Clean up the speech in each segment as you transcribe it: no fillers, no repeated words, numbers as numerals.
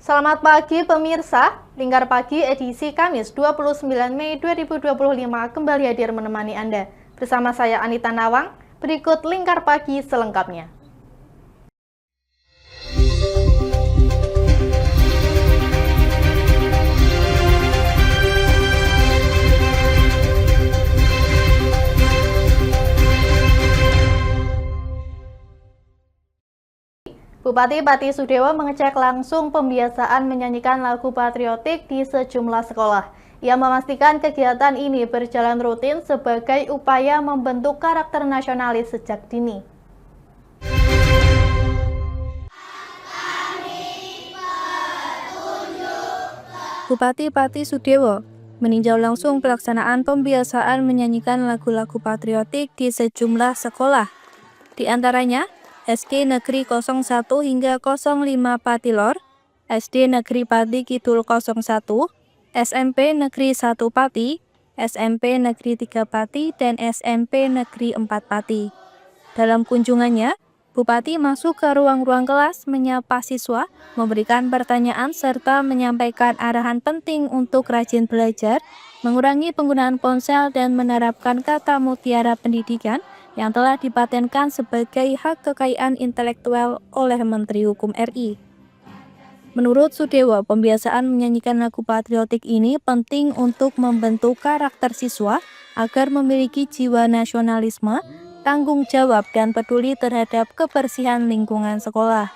Selamat pagi pemirsa, Lingkar Pagi edisi Kamis 29 Mei 2025 kembali hadir menemani Anda. Bersama saya Anita Nawang, berikut Lingkar Pagi selengkapnya. Bupati Pati Sudewo mengecek langsung pembiasaan menyanyikan lagu patriotik di sejumlah sekolah. Ia memastikan kegiatan ini berjalan rutin sebagai upaya membentuk karakter nasionalis sejak dini. Bupati Pati Sudewo meninjau langsung pelaksanaan pembiasaan menyanyikan lagu-lagu patriotik di sejumlah sekolah. Di antaranya, SD Negeri 01 hingga 05 Patilor, SD Negeri Pati Kidul 01, SMP Negeri 1 Pati, SMP Negeri 3 Pati, dan SMP Negeri 4 Pati. Dalam kunjungannya, Bupati masuk ke ruang-ruang kelas, menyapa siswa, memberikan pertanyaan, serta menyampaikan arahan penting untuk rajin belajar, mengurangi penggunaan ponsel, dan menerapkan kata mutiara pendidikan yang telah dipatenkan sebagai hak kekayaan intelektual oleh Menteri Hukum RI. Menurut Sudewo, pembiasaan menyanyikan lagu patriotik ini penting untuk membentuk karakter siswa agar memiliki jiwa nasionalisme, tanggung jawab, dan peduli terhadap kebersihan lingkungan sekolah.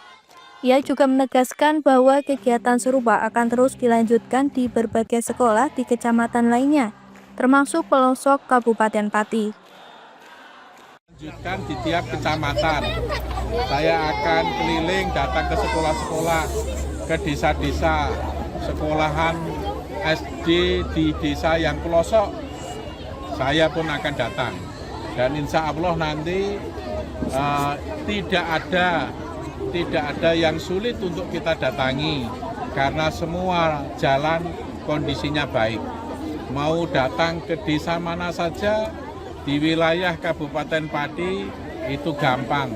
Ia juga menegaskan bahwa kegiatan serupa akan terus dilanjutkan di berbagai sekolah di kecamatan lainnya, termasuk pelosok Kabupaten Pati. Lanjutkan di tiap kecamatan. Saya akan keliling datang ke sekolah-sekolah, ke desa-desa, sekolahan SD di desa yang pelosok. Saya pun akan datang. Dan insya Allah nanti tidak ada yang sulit untuk kita datangi karena semua jalan kondisinya baik. Mau datang ke desa mana saja di wilayah Kabupaten Pati itu gampang,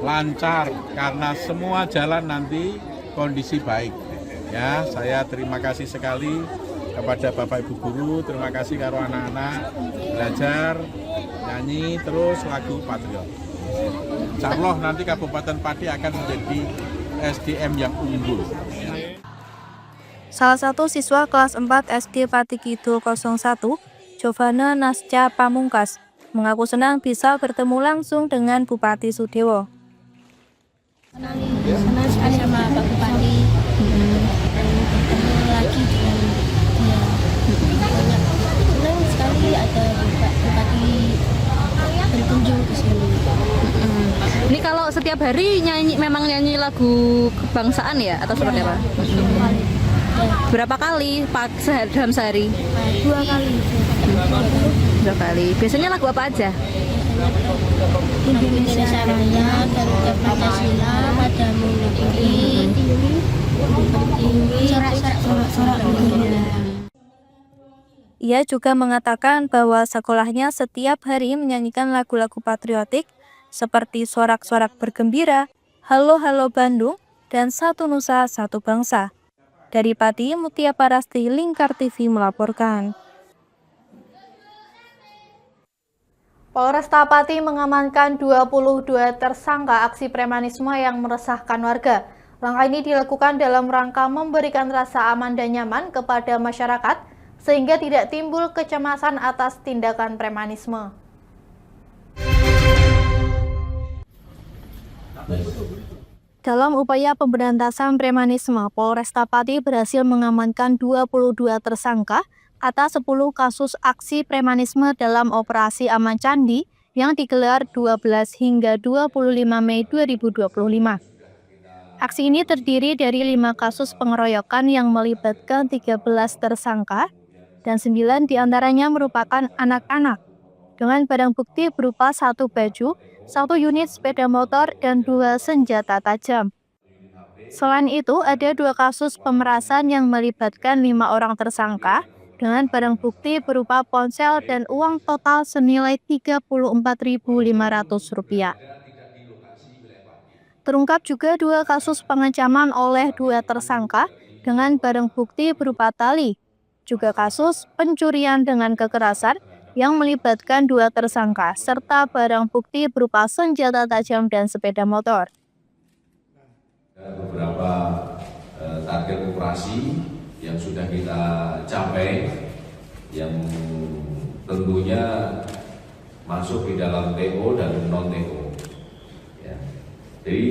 lancar karena semua jalan nanti kondisi baik. Ya, saya terima kasih sekali kepada Bapak Ibu guru, terima kasih karo anak-anak belajar nyanyi terus lagu patriot. Insya Allah nanti Kabupaten Pati akan menjadi SDM yang unggul. Salah satu siswa kelas 4 SD Pati Kidul 01, Jovana Nasca Pamungkas, mengaku senang bisa bertemu langsung dengan Bupati Sudewo. Senang sekali sama Pak Bupati, bertemu lagi dengan dia. Senang sekali ada Bupati berkunjung ke sini. Ini kalau setiap hari memang nyanyi lagu kebangsaan ya atau seperti apa? Berapa kali dalam sehari? 2 kali. 2 kali. Biasanya lagu apa aja? Indonesia Raya, Garuda Pancasila, Padamu Negeri, sorak-sorak bendera. Ia juga mengatakan bahwa sekolahnya setiap hari menyanyikan lagu-lagu patriotik seperti Sorak-Sorak Bergembira, Halo Halo Bandung, dan Satu Nusa Satu Bangsa. Dari Pati, Mutia Parasti, Lingkar TV melaporkan. Polresta Pati mengamankan 22 tersangka aksi premanisme yang meresahkan warga. Langkah ini dilakukan dalam rangka memberikan rasa aman dan nyaman kepada masyarakat, sehingga tidak timbul kecemasan atas tindakan premanisme. Dalam upaya pemberantasan premanisme, Polresta Pati berhasil mengamankan 22 tersangka atas 10 kasus aksi premanisme dalam operasi Aman Candi yang digelar 12 hingga 25 Mei 2025. Aksi ini terdiri dari 5 kasus pengeroyokan yang melibatkan 13 tersangka dan 9 diantaranya merupakan anak-anak dengan barang bukti berupa 1 baju, 1 unit sepeda motor, dan 2 senjata tajam. Selain itu, ada 2 kasus pemerasan yang melibatkan 5 orang tersangka dengan barang bukti berupa ponsel dan uang total senilai Rp34.500. Terungkap juga 2 kasus pengancaman oleh 2 tersangka dengan barang bukti berupa tali, juga kasus pencurian dengan kekerasan yang melibatkan 2 tersangka, serta barang bukti berupa senjata tajam dan sepeda motor. Ada beberapa target operasi yang sudah kita capai, yang tentunya masuk di dalam TO dan non-TO. Ya. Jadi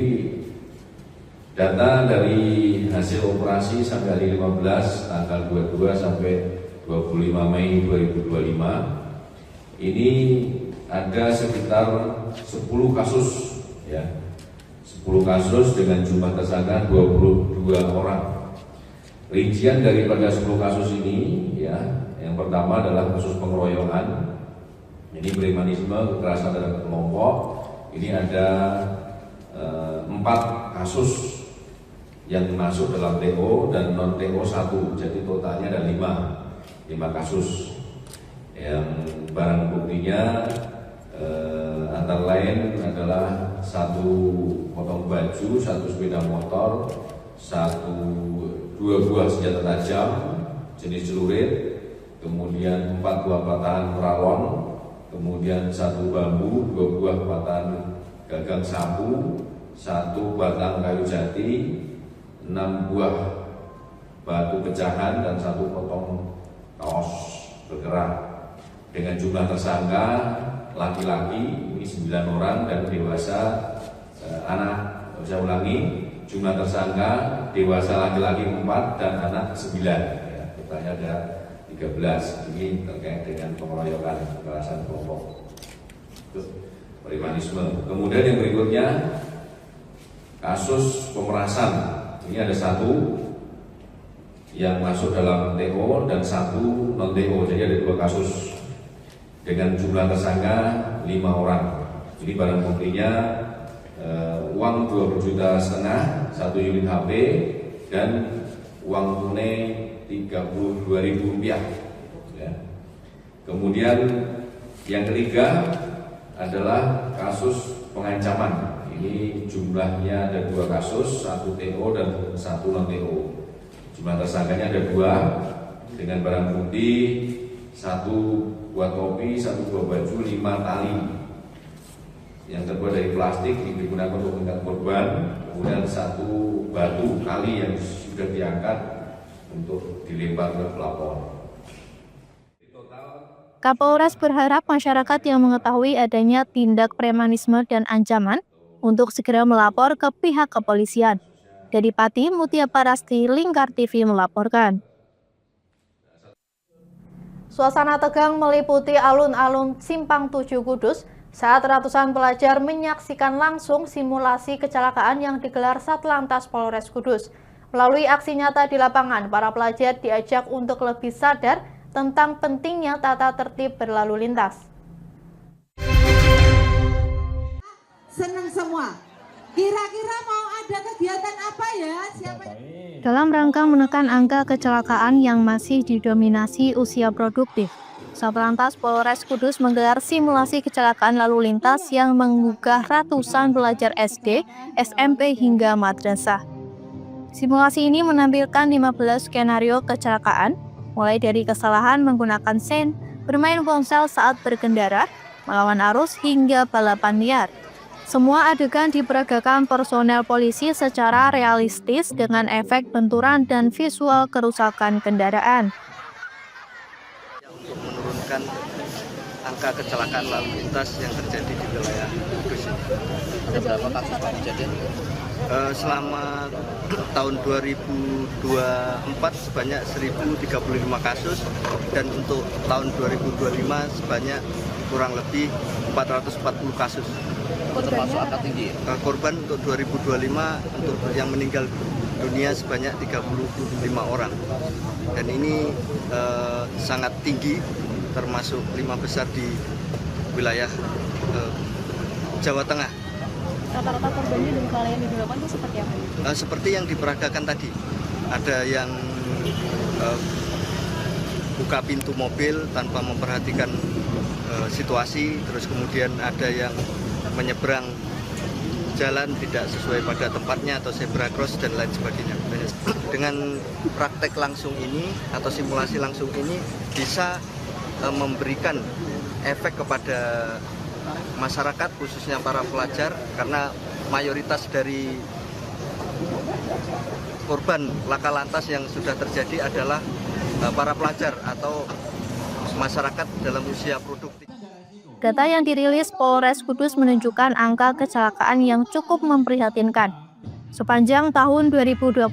data dari hasil operasi sampai hari 15 tanggal 22 sampai 25 Mei 2025 ini ada sekitar 10 kasus, ya, 10 kasus dengan jumlah tersangka 22 orang. Rincian daripada 10 kasus ini, ya, yang pertama adalah kasus pengeroyokan. Ini premanisme, kekerasan terhadap kelompok. Ini ada 4 kasus yang masuk dalam TO dan non TO 1. Jadi totalnya ada 5 kasus. Yang barang buktinya antara lain adalah 1 potong baju, 1 sepeda motor, 2 buah senjata tajam jenis celurit, kemudian 4 buah patahan peralon, kemudian 1 bambu, 2 buah patahan gagang sapu, 1 batang kayu jati, 6 buah batu pecahan dan 1 potong kaos bergerak. Dengan jumlah tersangka laki-laki ini 9 orang dan dewasa anak. Saya ulangi, jumlah tersangka dewasa laki-laki 4 dan anak 9. Ya, totalnya ada 13. Ini terkait dengan pengeroyokan kekerasan kelompok. Premanisme. Kemudian yang berikutnya kasus pemerasan. Ini ada 1 yang masuk dalam TO dan 1 non TO. Jadi ada 2 kasus dengan jumlah tersangka 5 orang. Jadi barang buktinya uang 20,5 juta, 1 unit HP dan uang tunai Rp32.000. Ya. Kemudian yang ketiga adalah kasus pengancaman. Ini jumlahnya ada 2 kasus, 1 TO dan 1 non TO. Jumlah tersangkanya ada 2 dengan barang bukti 1 buah topi, 1 buah baju, 5 tali yang terbuat dari plastik digunakan untuk mengikat korban, kemudian 1 batu kali yang sudah diangkat untuk dilempar ke pelapor. Kapolres berharap masyarakat yang mengetahui adanya tindak premanisme dan ancaman untuk segera melapor ke pihak kepolisian. Dari Pati, Mutia Parasti, Lingkar TV melaporkan. Suasana tegang meliputi alun-alun Simpang 7 Kudus saat ratusan pelajar menyaksikan langsung simulasi kecelakaan yang digelar Satlantas Polres Kudus. Melalui aksi nyata di lapangan, para pelajar diajak untuk lebih sadar tentang pentingnya tata tertib berlalu lintas. Senang semua. Kira-kira mau ada kegiatan apa ya? Siapa? Dalam rangka menekan angka kecelakaan yang masih didominasi usia produktif, Satlantas Polres Kudus menggelar simulasi kecelakaan lalu lintas yang menggugah ratusan pelajar SD, SMP hingga madrasah. Simulasi ini menampilkan 15 skenario kecelakaan, mulai dari kesalahan menggunakan sen, bermain ponsel saat berkendara, melawan arus hingga balapan liar. Semua adegan diperagakan personel polisi secara realistis dengan efek benturan dan visual kerusakan kendaraan. Untuk menurunkan angka kecelakaan lalu lintas yang terjadi di wilayah Kudus. Ada berapa kasus kejadian? Selama tahun 2024 sebanyak 1.035 kasus dan untuk tahun 2025 sebanyak kurang lebih 440 kasus. Termasuk angka tinggi. Korban untuk 2025 untuk yang meninggal dunia sebanyak 35 orang. Dan ini sangat tinggi, termasuk 5 besar di wilayah Jawa Tengah. Rata-rata korbannya dan kelalaian di lapangan itu seperti apa? Seperti yang diperagakan tadi, ada yang buka pintu mobil tanpa memperhatikan situasi, terus kemudian ada yang menyeberang berjalan tidak sesuai pada tempatnya atau zebra cross dan lain sebagainya. Dengan praktek langsung ini atau simulasi langsung ini bisa memberikan efek kepada masyarakat khususnya para pelajar, karena mayoritas dari korban laka lantas yang sudah terjadi adalah para pelajar atau masyarakat dalam usia produktif. Data yang dirilis Polres Kudus menunjukkan angka kecelakaan yang cukup memprihatinkan. Sepanjang tahun 2024,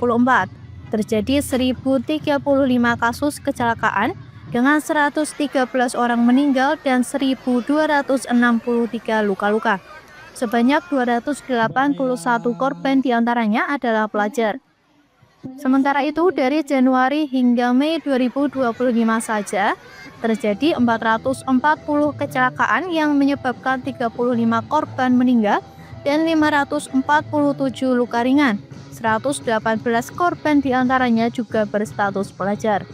terjadi 1.035 kasus kecelakaan dengan 113 orang meninggal dan 1.263 luka-luka. Sebanyak 281 korban diantaranya adalah pelajar. Sementara itu, dari Januari hingga Mei 2025 saja, terjadi 440 kecelakaan yang menyebabkan 35 korban meninggal dan 547 luka ringan. 118 korban diantaranya juga berstatus pelajar.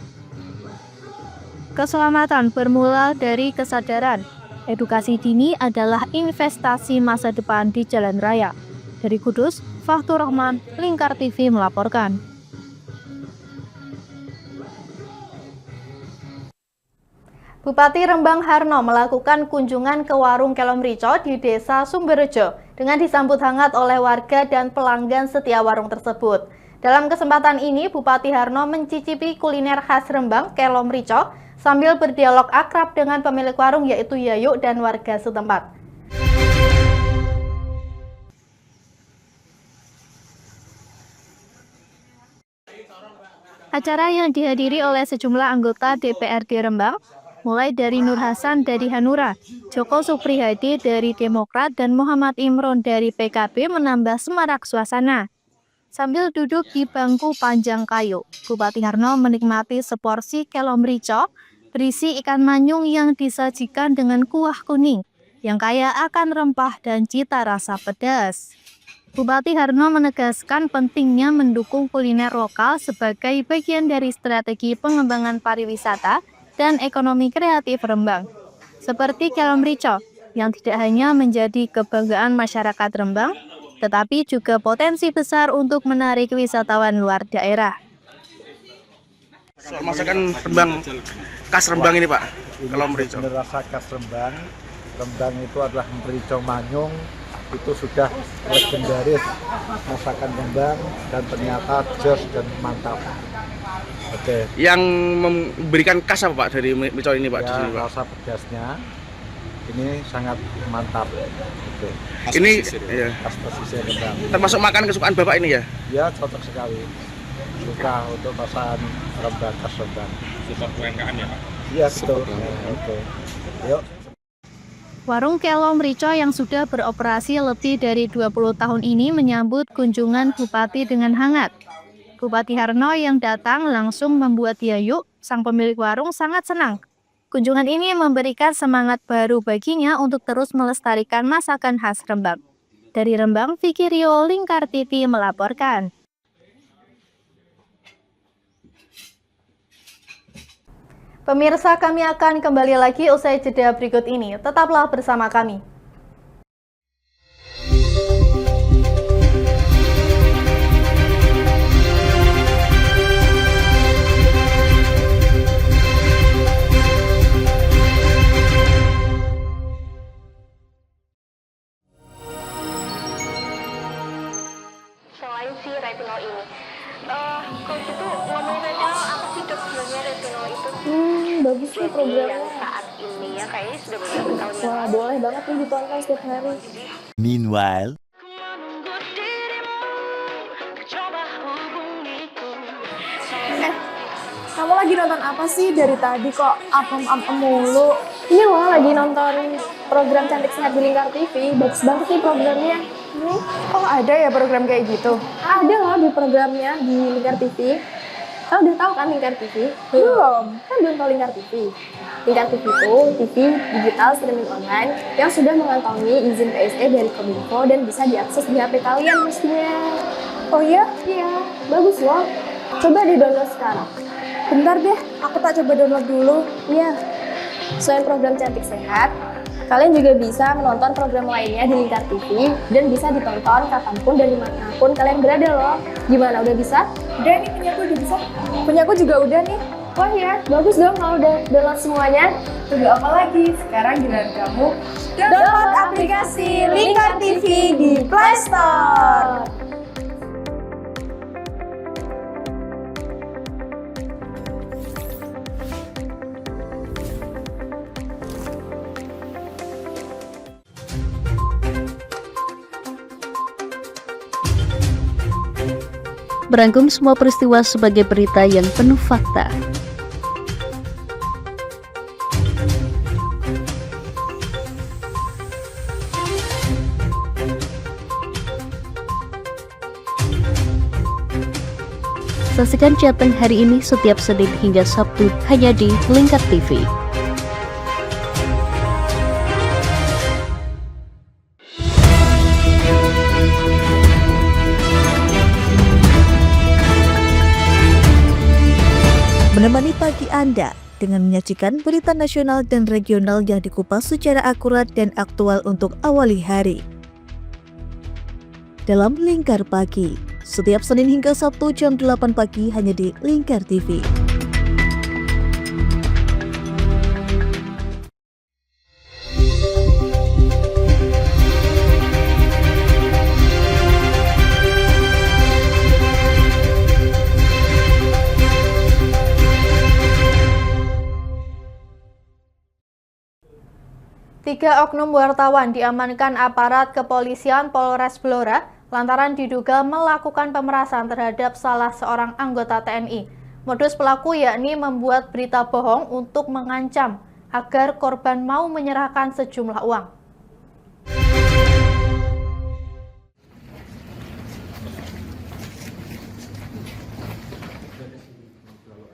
Keselamatan bermula dari kesadaran. Edukasi dini adalah investasi masa depan di jalan raya. Dari Kudus, Fahtur Rahman, Lingkar TV melaporkan. Bupati Rembang Harno melakukan kunjungan ke warung Kelom Rico di Desa Sumberjo dengan disambut hangat oleh warga dan pelanggan setia warung tersebut. Dalam kesempatan ini, Bupati Harno mencicipi kuliner khas Rembang Kelom Rico sambil berdialog akrab dengan pemilik warung yaitu Yayu dan warga setempat. Acara yang dihadiri oleh sejumlah anggota DPRD Rembang, mulai dari Nur Hasan dari Hanura, Joko Suprihadi dari Demokrat, dan Muhammad Imron dari PKB menambah semarak suasana. Sambil duduk di bangku panjang kayu, Bupati Harno menikmati seporsi kelom rico berisi ikan manyung yang disajikan dengan kuah kuning yang kaya akan rempah dan cita rasa pedas. Bupati Harno menegaskan pentingnya mendukung kuliner lokal sebagai bagian dari strategi pengembangan pariwisata dan ekonomi kreatif Rembang, seperti Kelom Rico, yang tidak hanya menjadi kebanggaan masyarakat Rembang, tetapi juga potensi besar untuk menarik wisatawan luar daerah. Soal masakan Rembang, khas Rembang ini Pak, Kelom Rico. Rasa khas Rembang, Rembang itu adalah merico manyung, itu sudah legendaris masakan Rembang dan ternyata jos dan mantap. Oke. Yang memberikan khas apa Pak dari merico ini Pak? Ya, di sini, Pak? rasa pedasnya ini sangat mantap. Oke. Ini ya. Khas pesisir Rembang. Termasuk makanan kesukaan Bapak ini ya? Ya, cocok sekali. Suka untuk masakan Rembang, khas Rembang. Support UMKM ya Pak? Iya, betul. Oke. Yuk. Warung Kelom Rico yang sudah beroperasi lebih dari 20 tahun ini menyambut kunjungan Bupati dengan hangat. Bupati Harno yang datang langsung membuat Yayu, sang pemilik warung, sangat senang. Kunjungan ini memberikan semangat baru baginya untuk terus melestarikan masakan khas Rembang. Dari Rembang, Vicky Rio, Lingkar TV melaporkan. Pemirsa, kami akan kembali lagi usai jeda berikut ini. Tetaplah bersama kami. Selain si retinol ini, kalau itu ngomongin retinol, apa sih dok sebenarnya retinol itu? Bagus sih programnya. Yang saat ini ya kayaknya sudah beberapa tahun yang Wah, boleh banget nih ditonton setiap hari. Meanwhile, Kamu lagi nonton apa sih dari tadi kok apem-apem mulu? Ini loh lagi nonton program Cantik Sehat di Lingkar TV. Bagus banget nih programnya. Oh, ada ya program kayak gitu? Ada loh di programnya di Lingkar TV. Kamu udah tahu kan Lingkar TV? Belum. Kan belum tahu Lingkar TV. Lingkar TV itu TV digital streaming online yang sudah mengantongi izin PSE dari Kominfo dan bisa diakses di HP kalian mestinya. Oh iya? Iya, bagus loh. Coba di-download sekarang. Bentar deh, aku tak coba download dulu. Iya. Selain program Cantik Sehat, Kalian juga bisa menonton program lainnya di Lingkar TV dan bisa ditonton kapanpun dan dimanapun kalian berada loh. Gimana, udah bisa? Udah nih, punyaku udah bisa. Punyaku juga udah nih. Wah ya, bagus dong kalau udah download semuanya. Tunggu apa lagi? Sekarang giliran kamu download aplikasi Lingkar TV di Play Store. Merangkum semua peristiwa sebagai berita yang penuh fakta. Saksikan Jateng hari ini setiap Senin hingga Sabtu hanya di Lingkar TV. Menemani pagi Anda dengan menyajikan berita nasional dan regional yang dikupas secara akurat dan aktual untuk awali hari. Dalam Lingkar Pagi, setiap Senin hingga Sabtu jam 8 pagi hanya di Lingkar TV. Tiga oknum wartawan diamankan aparat kepolisian Polres Blora lantaran diduga melakukan pemerasan terhadap salah seorang anggota TNI. Modus pelaku yakni membuat berita bohong untuk mengancam agar korban mau menyerahkan sejumlah uang.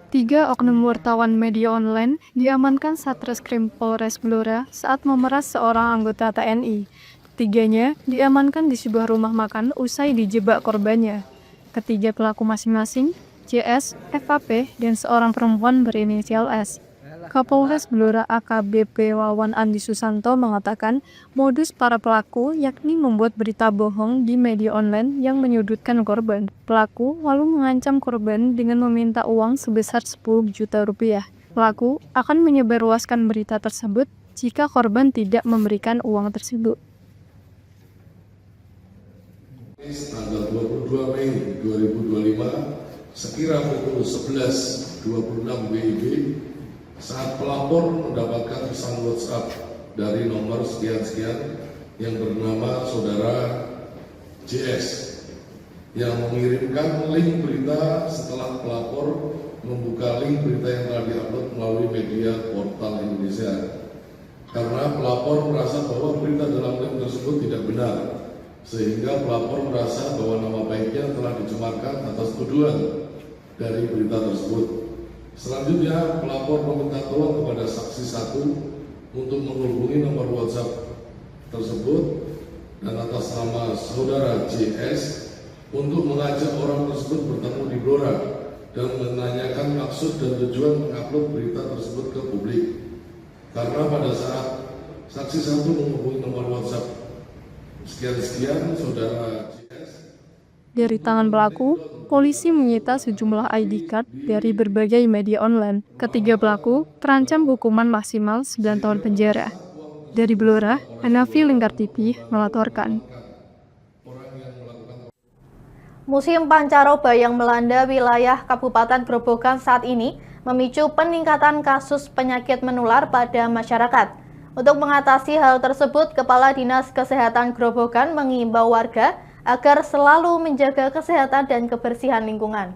Tiga oknum wartawan media online diamankan Satreskrim Polres Blora saat memeras seorang anggota TNI. Ketiganya diamankan di sebuah rumah makan usai dijebak korbannya. Ketiga pelaku masing-masing, JS, FAP, dan seorang perempuan berinisial S. Kapolres Blora AKBP Wawan Andi Susanto mengatakan modus para pelaku yakni membuat berita bohong di media online yang menyudutkan korban. Pelaku lalu mengancam korban dengan meminta uang sebesar 10 juta rupiah. Pelaku akan menyebarluaskan berita tersebut jika korban tidak memberikan uang tersebut. Tanggal 22 Mei 2025 sekira pukul 11.26 WIB saat pelapor mendapatkan pesan WhatsApp dari nomor sekian-sekian yang bernama saudara JS yang mengirimkan link berita setelah pelapor membuka link berita yang telah diupload melalui media portal Indonesia. Karena pelapor merasa bahwa berita dalam link tersebut tidak benar, sehingga pelapor merasa bahwa nama baiknya telah dicemarkan atas tuduhan dari berita tersebut. Selanjutnya, pelapor meminta tolong kepada saksi satu untuk menghubungi nomor WhatsApp tersebut dan atas nama saudara JS untuk mengajak orang tersebut bertemu di Blora dan menanyakan maksud dan tujuan mengupload berita tersebut ke publik. Karena pada saat saksi satu menghubungi nomor WhatsApp sekian-sekian saudara JS. Dari tangan pelaku, polisi menyita sejumlah ID card dari berbagai media online. Ketiga pelaku terancam hukuman maksimal 9 tahun penjara. Dari Blora, Hanafi Lingkar TV melaporkan. Musim pancaroba yang melanda wilayah Kabupaten Grobogan saat ini memicu peningkatan kasus penyakit menular pada masyarakat. Untuk mengatasi hal tersebut, Kepala Dinas Kesehatan Grobogan mengimbau warga agar selalu menjaga kesehatan dan kebersihan lingkungan.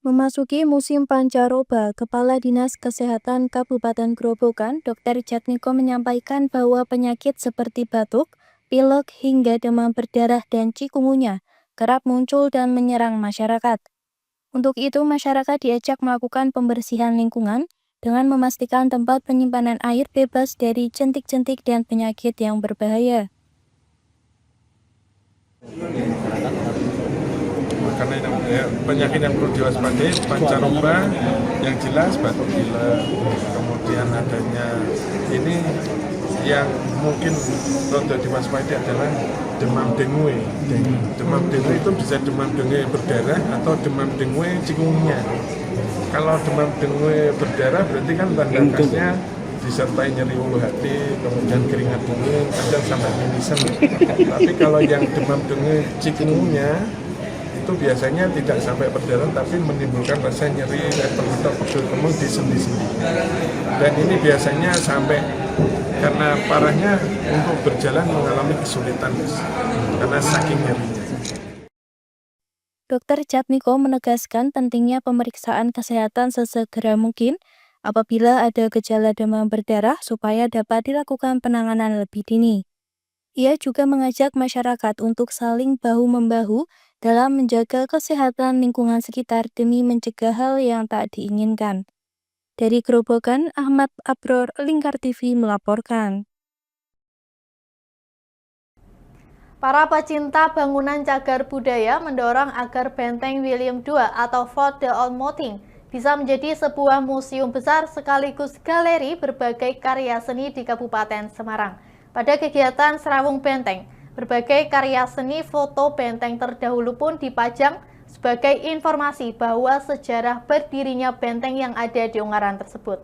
Memasuki musim pancaroba, Kepala Dinas Kesehatan Kabupaten Grobogan, Dr. Jatmiko menyampaikan bahwa penyakit seperti batuk, pilek, hingga demam berdarah dan cikungunya kerap muncul dan menyerang masyarakat. Untuk itu, masyarakat diajak melakukan pembersihan lingkungan dengan memastikan tempat penyimpanan air bebas dari jentik-jentik dan penyakit yang berbahaya. Akan penyakit yang perlu diwaspadai, pancaroba yang jelas, batuk pilek, kemudian adanya ini yang mungkin perlu diwaspadai adalah demam dengue. Demam dengue itu bisa demam dengue berdarah atau demam dengue cikungunya. Kalau demam dengue berdarah berarti kan tanda khasnya disertai nyeri ulu hati, kemudian keringat dingin, kadang sampai mimisan. Tapi kalau yang demam dengue cikungunya itu biasanya tidak sampai berdarah, tapi menimbulkan rasa nyeri atau pegel kemung di sendi-sendi. Dan ini biasanya sampai karena parahnya untuk berjalan mengalami kesulitan karena saking nyerinya. Dr. Jatmiko menegaskan pentingnya pemeriksaan kesehatan sesegera mungkin apabila ada gejala demam berdarah supaya dapat dilakukan penanganan lebih dini. Ia juga mengajak masyarakat untuk saling bahu-membahu dalam menjaga kesehatan lingkungan sekitar demi mencegah hal yang tak diinginkan. Dari Grobogan, Ahmad Abror, Lingkar TV melaporkan. Para pecinta bangunan cagar budaya mendorong agar Benteng William II atau Fort de Olmoting bisa menjadi sebuah museum besar sekaligus galeri berbagai karya seni di Kabupaten Semarang. Pada kegiatan Serawung Benteng, berbagai karya seni foto benteng terdahulu pun dipajang sebagai informasi bahwa sejarah berdirinya benteng yang ada di Ungaran tersebut.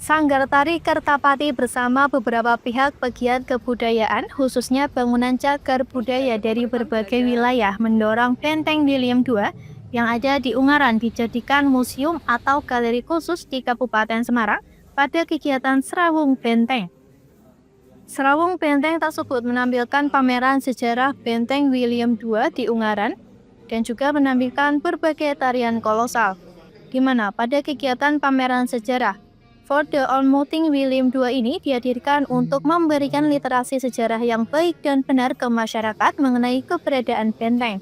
Sanggar Tari Kertapati bersama beberapa pihak pegiat kebudayaan, khususnya bangunan cagar budaya dari berbagai wilayah, mendorong Benteng William II yang ada di Ungaran dijadikan museum atau galeri khusus di Kabupaten Semarang pada kegiatan Serawung Benteng. Serawung Benteng tersebut menampilkan pameran sejarah Benteng William II di Ungaran dan juga menampilkan berbagai tarian kolosal, di mana pada kegiatan pameran sejarah Fort de Olmoting William II ini dihadirkan untuk memberikan literasi sejarah yang baik dan benar ke masyarakat mengenai keberadaan benteng.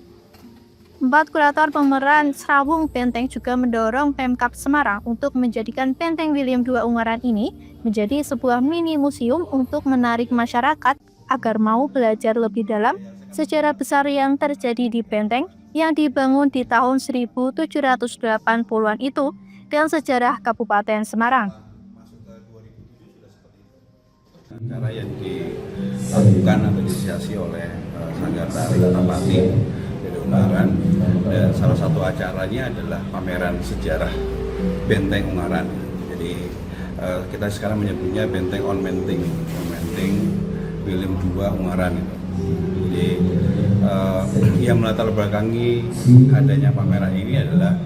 4 kurator pemeran Serawung Benteng juga mendorong Pemkab Semarang untuk menjadikan Benteng William II Ungaran ini menjadi sebuah mini museum untuk menarik masyarakat agar mau belajar lebih dalam sejarah besar yang terjadi di benteng yang dibangun di tahun 1780-an itu dan sejarah Kabupaten Semarang. Acara yang dilakukan atau diinisiasi oleh Sanggar Tari Kertapati dari Ungaran, dan salah satu acaranya adalah pameran sejarah Benteng Ungaran. Jadi kita sekarang menyebutnya Benteng Olmoting William II Ungaran. Jadi yang melatar belakangi adanya pameran ini adalah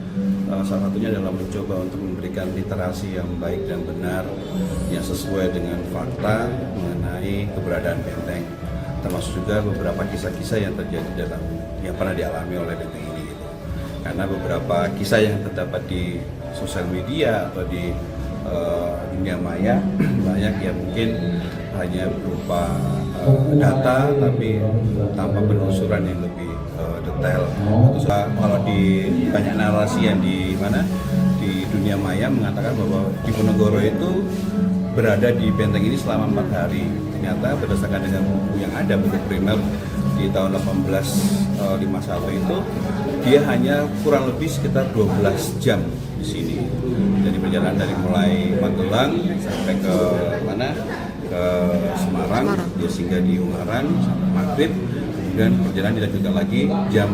salah satunya adalah mencoba untuk memberikan literasi yang baik dan benar yang sesuai dengan fakta mengenai keberadaan benteng, termasuk juga beberapa kisah-kisah yang terjadi yang pernah dialami oleh benteng ini gitu. Karena beberapa kisah yang terdapat di sosial media atau di dunia maya banyak yang mungkin hanya berupa data tapi tanpa penelusuran yang lebih detail. Kalau di banyak narasi yang di dunia maya mengatakan bahwa Diponegoro itu berada di benteng ini selama 4 hari. Ternyata berdasarkan dengan buku yang ada, buku primer di tahun 1851 itu, dia hanya kurang lebih sekitar 12 jam di sini. Jadi perjalanan dari mulai Magelang sampai ke Semarang, dia singgah di Ungaran sampai maghrib. Kemudian perjalanan dilanjutkan lagi jam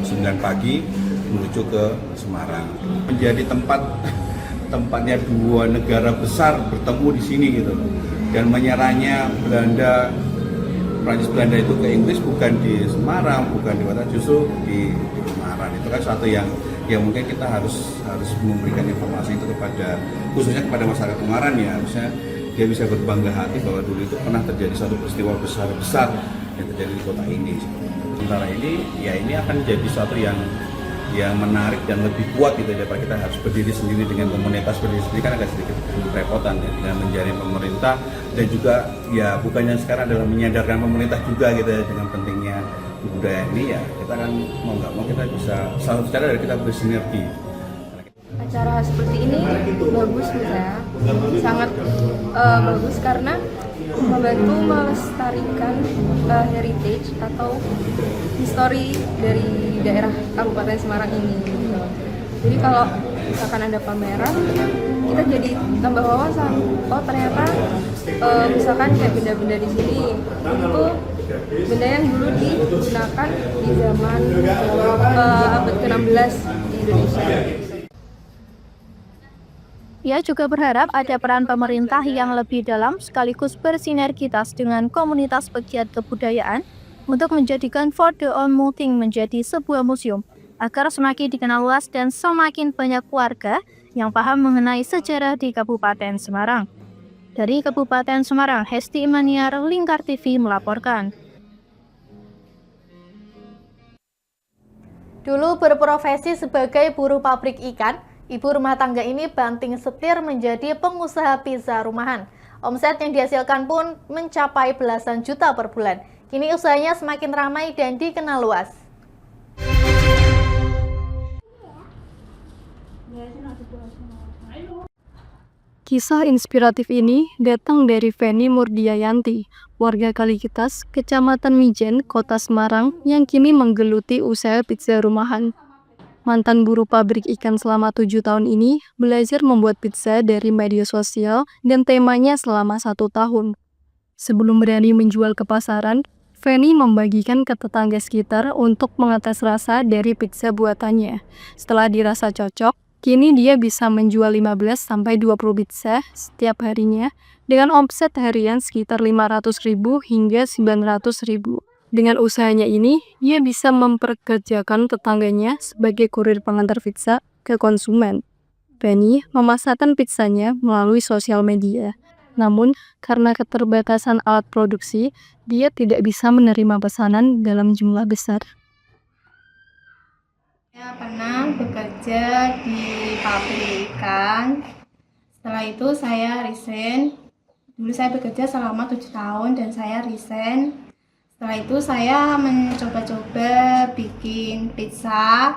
9 pagi menuju ke Semarang. Menjadi tempatnya 2 negara besar bertemu di sini gitu. Dan menyerahnya Prancis Belanda itu ke Inggris bukan di Semarang, bukan di Batak, justru di Ungaran. Itu kan suatu yang mungkin kita harus memberikan informasi itu khususnya kepada masyarakat Ungaran ya, harusnya dia bisa berbangga hati bahwa dulu itu pernah terjadi suatu peristiwa besar yang terjadi di kota ini. Sementara ini, ya ini akan jadi suatu yang menarik dan lebih kuat gitu daripada kita harus berdiri sendiri dengan komunitas berdiri sendiri kan agak sedikit repotan ya, dengan menjaring pemerintah dan juga ya bukannya sekarang adalah menyadarkan pemerintah juga gitu ya dengan pentingnya budaya ini ya kita kan mau nggak mau kita bisa salah satu cara dari kita bersinergi. Acara seperti ini bagus menurut saya, sangat bagus karena membantu melestarikan heritage atau histori dari daerah Kabupaten Semarang ini. Jadi kalau misalkan ada pameran, kita jadi tambah wawasan. Oh ternyata misalkan kayak benda-benda di sini itu benda yang dulu digunakan di zaman abad ke-16 di Indonesia. Ia juga berharap ada peran pemerintah yang lebih dalam sekaligus bersinergitas dengan komunitas pegiat kebudayaan untuk menjadikan For the Unmuting menjadi sebuah museum agar semakin dikenal luas dan semakin banyak warga yang paham mengenai sejarah di Kabupaten Semarang. Dari Kabupaten Semarang, Hesti Imaniar, Lingkar TV melaporkan. Dulu berprofesi sebagai buruh pabrik ikan, ibu rumah tangga ini banting setir menjadi pengusaha pizza rumahan. Omset yang dihasilkan pun mencapai belasan juta per bulan. Kini usahanya semakin ramai dan dikenal luas. Kisah inspiratif ini datang dari Feni Murdiayanti, warga Kalikitas, Kecamatan Mijen, Kota Semarang, yang kini menggeluti usaha pizza rumahan. Mantan buruh pabrik ikan selama 7 tahun ini belajar membuat pizza dari media sosial dan temanya selama 1 tahun. Sebelum berani menjual ke pasaran, Feni membagikan ke tetangga sekitar untuk mengetes rasa dari pizza buatannya. Setelah dirasa cocok, kini dia bisa menjual 15-20 pizza setiap harinya dengan omset harian sekitar 500.000 hingga 900.000. Dengan usahanya ini, dia bisa memperkerjakan tetangganya sebagai kurir pengantar pizza ke konsumen. Feni memasarkan pizzanya melalui sosial media. Namun, karena keterbatasan alat produksi, dia tidak bisa menerima pesanan dalam jumlah besar. Saya pernah bekerja di pabrik ikan. Setelah itu saya resign. Dulu saya bekerja selama 7 tahun dan saya resign. Setelah itu saya mencoba-coba bikin pizza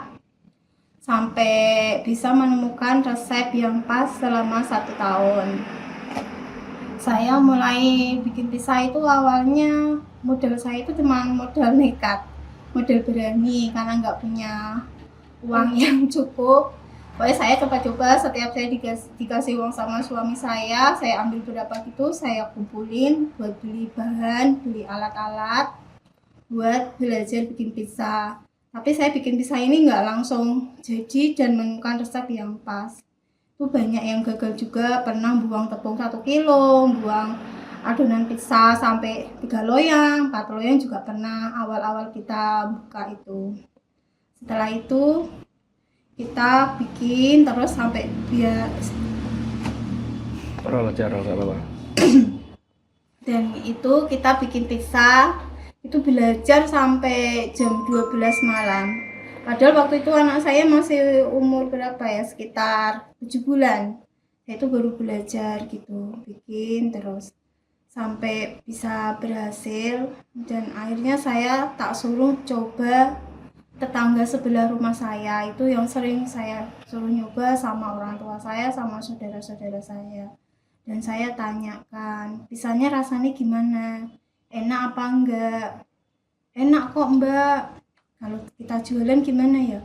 sampai bisa menemukan resep yang pas selama 1 tahun. Saya mulai bikin pizza itu awalnya modal saya itu cuma modal nekat, modal berani karena nggak punya uang yang cukup. Pokoknya saya coba-coba, setiap saya dikasih uang sama suami saya ambil berapa gitu, saya kumpulin buat beli bahan, beli alat-alat buat belajar bikin pizza. Tapi saya bikin pizza ini nggak langsung jadi dan menemukan resep yang pas. Itu banyak yang gagal juga, pernah buang tepung 1 kilo, buang adonan pizza sampai 3 loyang, 4 loyang juga pernah awal-awal kita buka itu. Setelah itu kita bikin terus sampai biar dan itu kita bikin pizza itu belajar sampai jam 12 malam. Padahal waktu itu anak saya masih umur berapa ya, sekitar 7 bulan. Saya itu baru belajar gitu, bikin terus sampai bisa berhasil. Dan akhirnya saya tak suruh coba tetangga sebelah rumah saya, itu yang sering saya suruh nyoba sama orang tua saya, sama saudara-saudara saya. Dan saya tanyakan, pizzanya rasanya gimana? Enak apa enggak? Enak kok mbak. Kalau kita jualan gimana ya?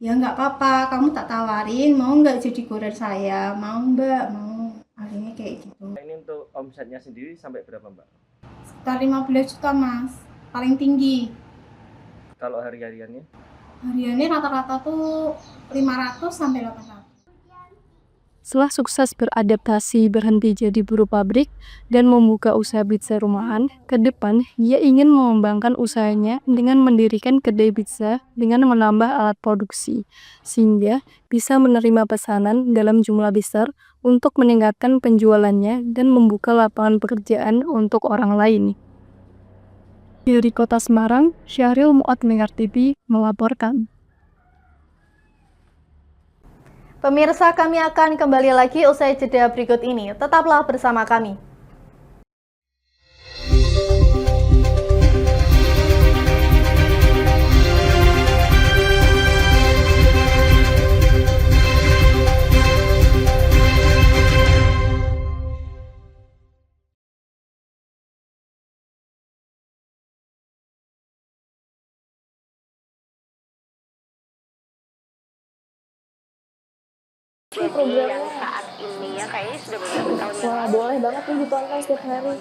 Ya nggak apa-apa, kamu tak tawarin, mau nggak jadi kurir saya? Mau mbak, mau. Akhirnya kayak gitu. Ini untuk omsetnya sendiri sampai berapa mbak? Sekitar 15 juta mas, paling tinggi. Kalau hari-hariannya? Hariannya rata-rata tuh 500 sampai 800. Setelah sukses beradaptasi berhenti jadi buruh pabrik dan membuka usaha pizza rumahan, ke depan ia ingin mengembangkan usahanya dengan mendirikan kedai pizza dengan menambah alat produksi, sehingga bisa menerima pesanan dalam jumlah besar untuk meningkatkan penjualannya dan membuka lapangan pekerjaan untuk orang lain. Dari Kota Semarang, Syahril Muat, Lingkar TV melaporkan. Pemirsa, kami akan kembali lagi usai jeda berikut ini. Tetaplah bersama kami. programnya. yang saat ini ya kayaknya sudah beberapa tahun yang Wah, lalu. boleh banget nih ditonton setiap hari.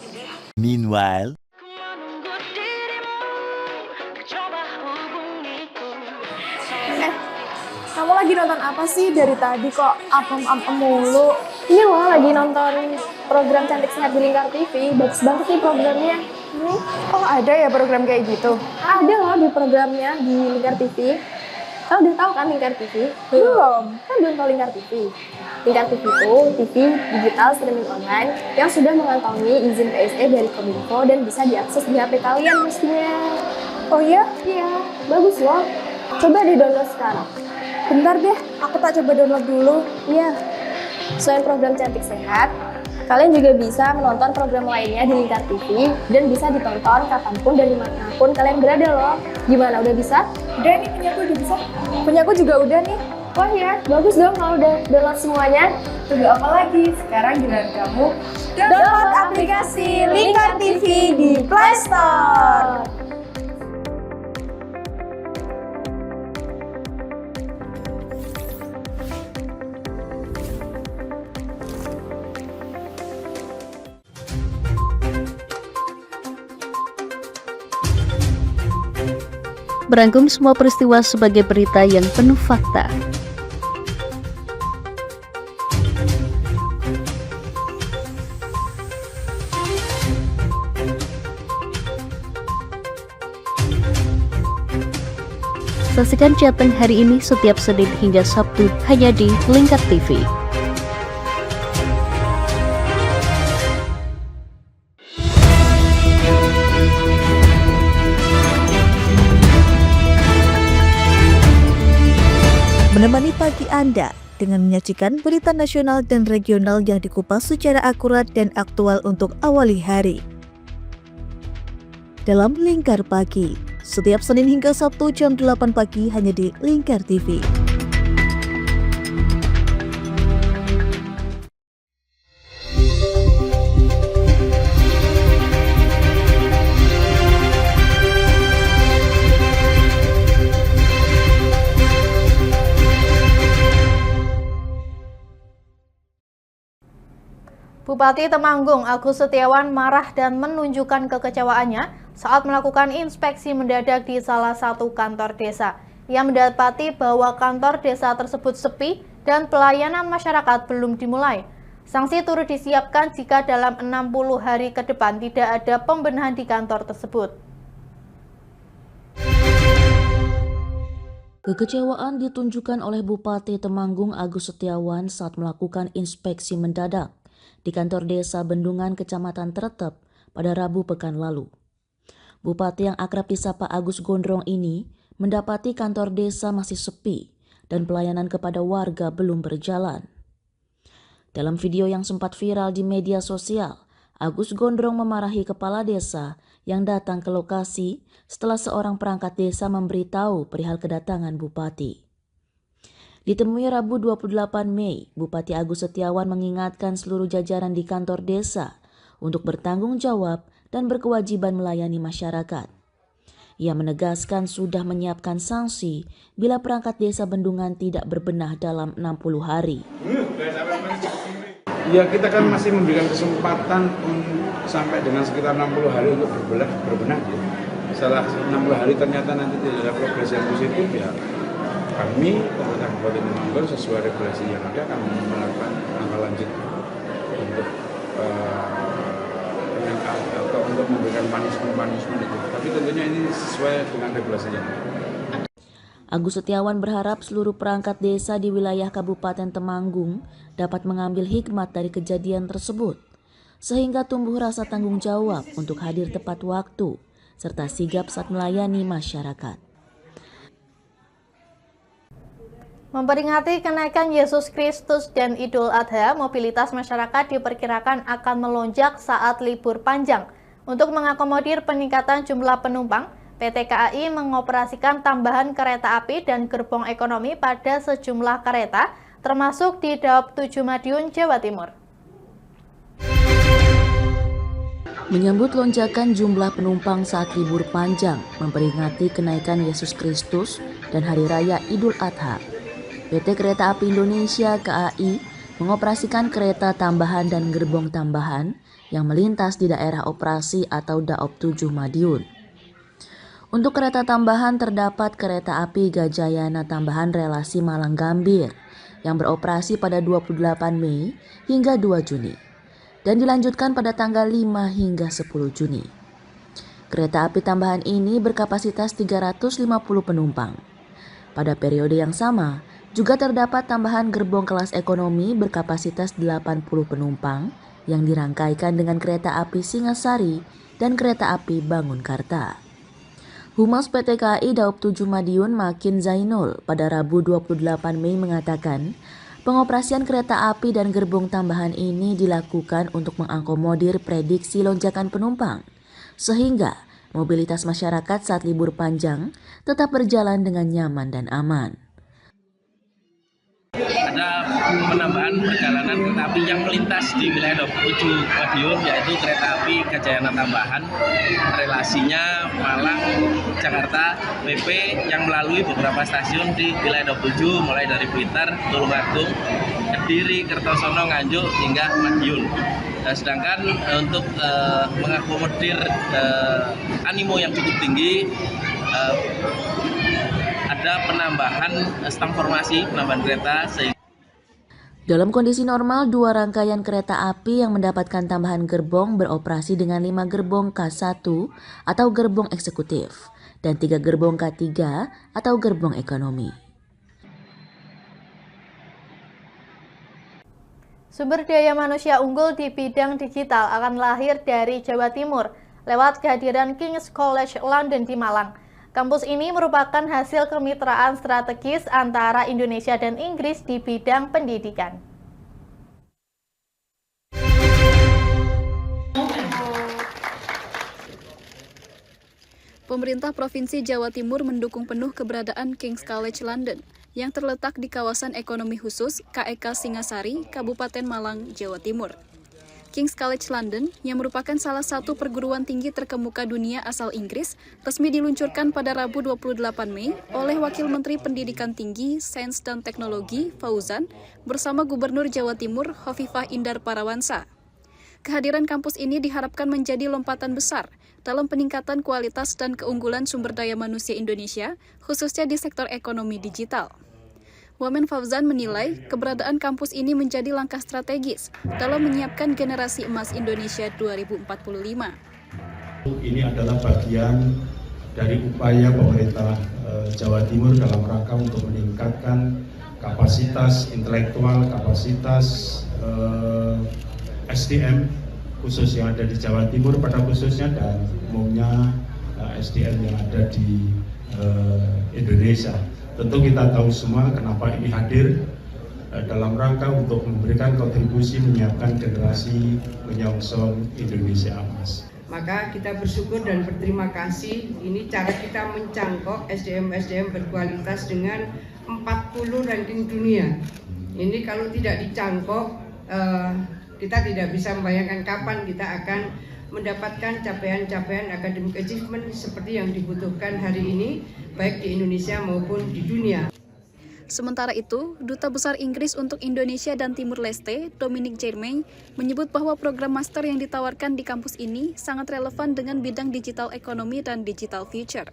Meanwhile, Kamu lagi nonton apa sih dari tadi kok apem-apem mulu? Ini loh lagi nonton program Cantik Sehat di Lingkar TV. Bagus banget nih programnya. Oh, ada ya program kayak gitu? Ada loh di programnya di Lingkar TV. Kau udah tahu kan Lingkar TV? Belum. Kan belum tahu Lingkar TV. Lingkar TV itu TV digital streaming online yang sudah mengantongi izin PSE dari Kominfo dan bisa diakses di HP kalian mestinya. Oh iya? Iya, bagus loh. Coba di-download sekarang. Bentar deh, aku tak coba download dulu. Iya. Selain program Cantik Sehat, kalian juga bisa menonton program lainnya di Lingkar TV dan bisa ditonton kapanpun dan dimanapun kalian berada loh. Gimana, udah bisa? Udah nih, punyaku udah bisa. Punyaku juga udah nih. Wah ya, bagus dong kalau udah download semuanya. Tunggu apa lagi? Sekarang giliran kamu download aplikasi Lingkar TV di Play Store. Merangkum semua peristiwa sebagai berita yang penuh fakta. Saksikan Jateng hari ini setiap Senin hingga Sabtu hanya di Lingkar TV. Menemani pagi Anda dengan menyajikan berita nasional dan regional yang dikupas secara akurat dan aktual untuk awali hari. Dalam Lingkar Pagi, setiap Senin hingga Sabtu jam 8 pagi hanya di Lingkar TV. Bupati Temanggung Agus Setiawan marah dan menunjukkan kekecewaannya saat melakukan inspeksi mendadak di salah satu kantor desa. Ia mendapati bahwa kantor desa tersebut sepi dan pelayanan masyarakat belum dimulai. Sanksi turut disiapkan jika dalam 60 hari ke depan tidak ada pembenahan di kantor tersebut. Kekecewaan ditunjukkan oleh Bupati Temanggung Agus Setiawan saat melakukan inspeksi mendadak di kantor desa Bendungan Kecamatan Tretep pada Rabu pekan lalu. Bupati yang akrab disapa Agus Gondrong ini mendapati kantor desa masih sepi dan pelayanan kepada warga belum berjalan. Dalam video yang sempat viral di media sosial, Agus Gondrong memarahi kepala desa yang datang ke lokasi setelah seorang perangkat desa memberitahu perihal kedatangan Bupati. Ditemui Rabu 28 Mei, Bupati Agus Setiawan mengingatkan seluruh jajaran di kantor desa untuk bertanggung jawab dan berkewajiban melayani masyarakat. Ia menegaskan sudah menyiapkan sanksi bila perangkat desa Bendungan tidak berbenah dalam 60 hari. Ya, kita kan masih memberikan kesempatan sampai dengan sekitar 60 hari untuk berbenah. Setelah 60 hari ternyata nanti tidak ada progres yang positif, ya kami pemerintah Kabupaten Temanggung sesuai regulasi yang ada akan melakukan langkah lanjut untuk atau untuk memberikan punishment itu. Tapi tentunya ini sesuai dengan regulasi yang ada. Agus Setiawan berharap seluruh perangkat desa di wilayah Kabupaten Temanggung dapat mengambil hikmat dari kejadian tersebut, sehingga tumbuh rasa tanggung jawab untuk hadir tepat waktu, serta sigap saat melayani masyarakat. Memperingati kenaikan Yesus Kristus dan Idul Adha, mobilitas masyarakat diperkirakan akan melonjak saat libur panjang. Untuk mengakomodir peningkatan jumlah penumpang, PT KAI mengoperasikan tambahan kereta api dan gerbong ekonomi pada sejumlah kereta, termasuk di Daop 7 Madiun, Jawa Timur. Menyambut lonjakan jumlah penumpang saat libur panjang, memperingati kenaikan Yesus Kristus dan Hari Raya Idul Adha, PT Kereta Api Indonesia (KAI) mengoperasikan kereta tambahan dan gerbong tambahan yang melintas di daerah operasi atau Daop 7 Madiun. Untuk kereta tambahan terdapat kereta api Gajayana tambahan relasi Malang Gambir yang beroperasi pada 28 Mei hingga 2 Juni dan dilanjutkan pada tanggal 5 hingga 10 Juni. Kereta api tambahan ini berkapasitas 350 penumpang. Pada periode yang sama, juga terdapat tambahan gerbong kelas ekonomi berkapasitas 80 penumpang yang dirangkaikan dengan kereta api Singasari dan kereta api Bangunkarta. Humas PT KAI Daop 7 Madiun Makin Zainul pada Rabu 28 Mei mengatakan, pengoperasian kereta api dan gerbong tambahan ini dilakukan untuk mengakomodir prediksi lonjakan penumpang, sehingga mobilitas masyarakat saat libur panjang tetap berjalan dengan nyaman dan aman. Ada penambahan perjalanan kereta api yang melintas di wilayah Daop 7 Madiun, yaitu kereta api Gajayana tambahan relasinya Malang Jakarta PP yang melalui beberapa stasiun di wilayah Daop 7 mulai dari Blitar, Tulungagung, Kediri, Kertosono, Nganjuk hingga Madiun. Sedangkan untuk mengakomodir animo yang cukup tinggi, ada penambahan stang formasi, penambahan kereta. Dalam kondisi normal, 2 rangkaian kereta api yang mendapatkan tambahan gerbong beroperasi dengan 5 gerbong K1 atau gerbong eksekutif dan 3 gerbong K3 atau gerbong ekonomi. Sumber daya manusia unggul di bidang digital akan lahir dari Jawa Timur lewat kehadiran King's College London di Malang. Kampus ini merupakan hasil kemitraan strategis antara Indonesia dan Inggris di bidang pendidikan. Pemerintah Provinsi Jawa Timur mendukung penuh keberadaan King's College London yang terletak di kawasan ekonomi khusus KEK Singasari, Kabupaten Malang, Jawa Timur. King's College London, yang merupakan salah satu perguruan tinggi terkemuka dunia asal Inggris, resmi diluncurkan pada Rabu 28 Mei oleh Wakil Menteri Pendidikan Tinggi, Sains dan Teknologi, Fauzan, bersama Gubernur Jawa Timur, Hovifah Indar Parawansa. Kehadiran kampus ini diharapkan menjadi lompatan besar dalam peningkatan kualitas dan keunggulan sumber daya manusia Indonesia, khususnya di sektor ekonomi digital. Wamen Fauzan menilai keberadaan kampus ini menjadi langkah strategis dalam menyiapkan generasi emas Indonesia 2045. Ini adalah bagian dari upaya pemerintah Jawa Timur dalam rangka untuk meningkatkan kapasitas intelektual, kapasitas SDM khusus yang ada di Jawa Timur pada khususnya dan umumnya SDM yang ada di Indonesia. Tentu kita tahu semua kenapa ini hadir dalam rangka untuk memberikan kontribusi menyiapkan generasi menyongsong Indonesia emas. Maka kita bersyukur dan berterima kasih, ini cara kita mencangkok SDM-SDM berkualitas dengan 40 ranking dunia. Ini kalau tidak dicangkok, kita tidak bisa membayangkan kapan kita akan mendapatkan capaian-capaian academic achievement seperti yang dibutuhkan hari ini, baik di Indonesia maupun di dunia. Sementara itu, Duta Besar Inggris untuk Indonesia dan Timur Leste, Dominic Jermain, menyebut bahwa program master yang ditawarkan di kampus ini sangat relevan dengan bidang digital ekonomi dan digital future.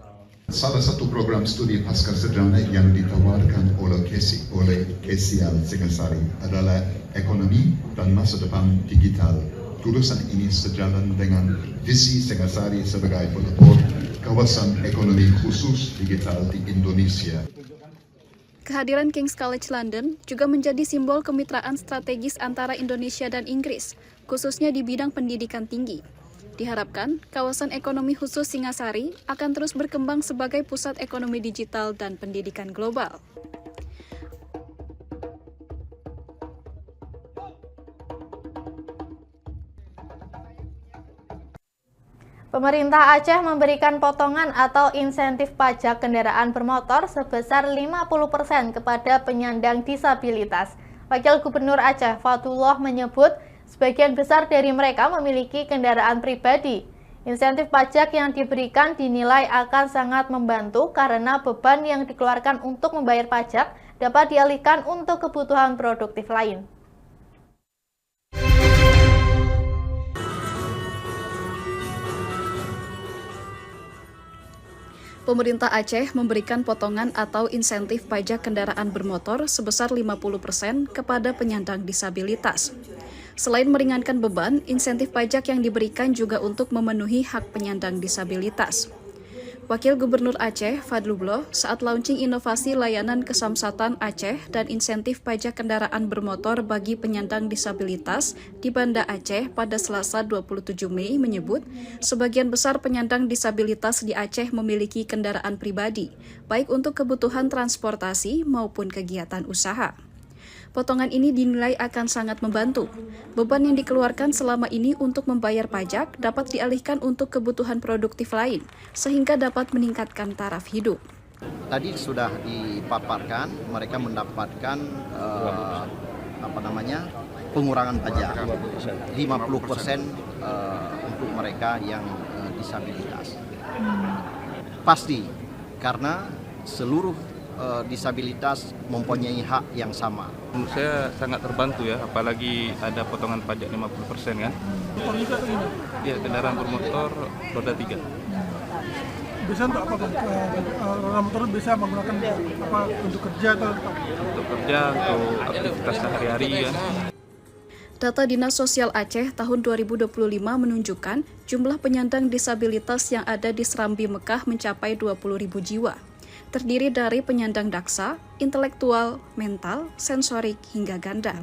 Salah satu program studi pascasarjana yang ditawarkan oleh KCL Singasari adalah ekonomi dan masa depan digital. Jurusan ini sejalan dengan visi Singasari sebagai pelopor kawasan ekonomi khusus digital di Indonesia. Kehadiran King's College London juga menjadi simbol kemitraan strategis antara Indonesia dan Inggris, khususnya di bidang pendidikan tinggi. Diharapkan, kawasan ekonomi khusus Singasari akan terus berkembang sebagai pusat ekonomi digital dan pendidikan global. Pemerintah Aceh memberikan potongan atau insentif pajak kendaraan bermotor sebesar 50% kepada penyandang disabilitas. Wakil Gubernur Aceh, Fatullah, menyebut sebagian besar dari mereka memiliki kendaraan pribadi. Insentif pajak yang diberikan dinilai akan sangat membantu karena beban yang dikeluarkan untuk membayar pajak dapat dialihkan untuk kebutuhan produktif lain. Pemerintah Aceh memberikan potongan atau insentif pajak kendaraan bermotor sebesar 50% kepada penyandang disabilitas. Selain meringankan beban, insentif pajak yang diberikan juga untuk memenuhi hak penyandang disabilitas. Wakil Gubernur Aceh, Fadlullah, saat launching inovasi layanan kesamsatan Aceh dan insentif pajak kendaraan bermotor bagi penyandang disabilitas di Banda Aceh pada Selasa 27 Mei menyebut, sebagian besar penyandang disabilitas di Aceh memiliki kendaraan pribadi, baik untuk kebutuhan transportasi maupun kegiatan usaha. Potongan ini dinilai akan sangat membantu. Beban yang dikeluarkan selama ini untuk membayar pajak dapat dialihkan untuk kebutuhan produktif lain, sehingga dapat meningkatkan taraf hidup. Tadi sudah dipaparkan, mereka mendapatkan pengurangan pajak 50% untuk mereka yang disabilitas. Pasti, karena seluruh disabilitas mempunyai hak yang sama. Saya sangat terbantu ya, apalagi ada potongan pajak 50% kan. Iya, kendaraan bermotor roda 3. Bisa untuk apa Bang? Roda motor bisa menggunakan apa untuk kerja atau untuk kerja, untuk aktivitas sehari-hari kan. Data Dinas Sosial Aceh tahun 2025 menunjukkan jumlah penyandang disabilitas yang ada di Serambi Mekah mencapai 20.000 jiwa. Terdiri dari penyandang daksa, intelektual, mental, sensorik, hingga ganda.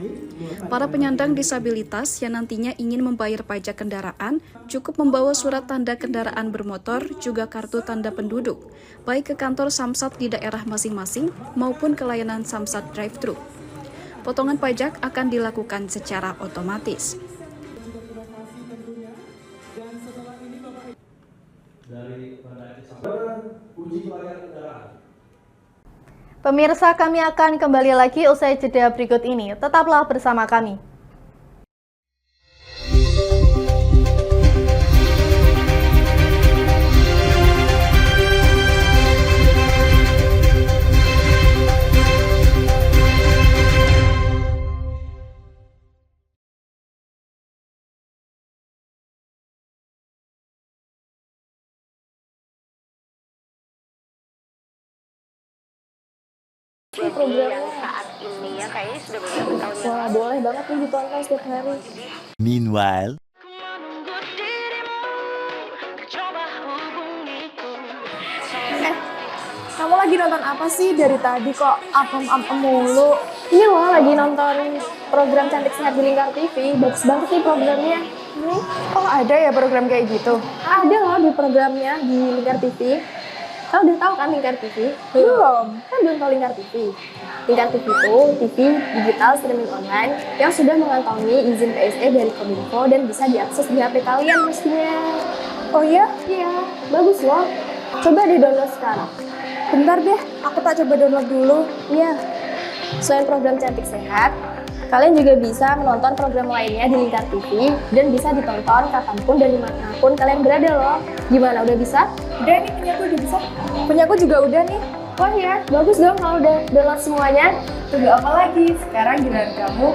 Para penyandang disabilitas yang nantinya ingin membayar pajak kendaraan cukup membawa surat tanda kendaraan bermotor juga kartu tanda penduduk, baik ke kantor Samsat di daerah masing-masing maupun ke layanan Samsat drive-thru. Potongan pajak akan dilakukan secara otomatis. Pemirsa, kami akan kembali lagi usai jeda berikut ini. Tetaplah bersama kami. Program saat ini ya kayaknya sudah beberapa tahun yang wah, boleh banget nih ditonton setiap hari. Meanwhile, Kamu lagi nonton apa sih dari tadi kok apem-apem mulu? Ini loh lagi nonton program Cantik Sehat di Lingkar TV. Bagus banget nih programnya. Oh ada ya program kayak gitu? Ada loh di programnya di Lingkar TV. Kau udah tahu kan Lingkar TV? Belum. Kan belum tahu Lingkar TV. Lingkar TV itu TV digital streaming online yang sudah mengantongi izin PSE dari Kominfo dan bisa diakses di HP kalian mestinya. Oh iya? Iya, bagus loh. Coba di-download sekarang. Bentar deh, aku tak coba download dulu. Iya. Selain program Cantik Sehat, kalian juga bisa menonton program lainnya di Lingkar TV dan bisa ditonton kapanpun dan dimanapun kalian berada loh. Gimana, udah bisa? Udah nih, punyaku udah bisa. Punyaku juga udah nih. Oh iya, bagus dong kalau udah download semuanya. Tunggu apa lagi? Sekarang giliran kamu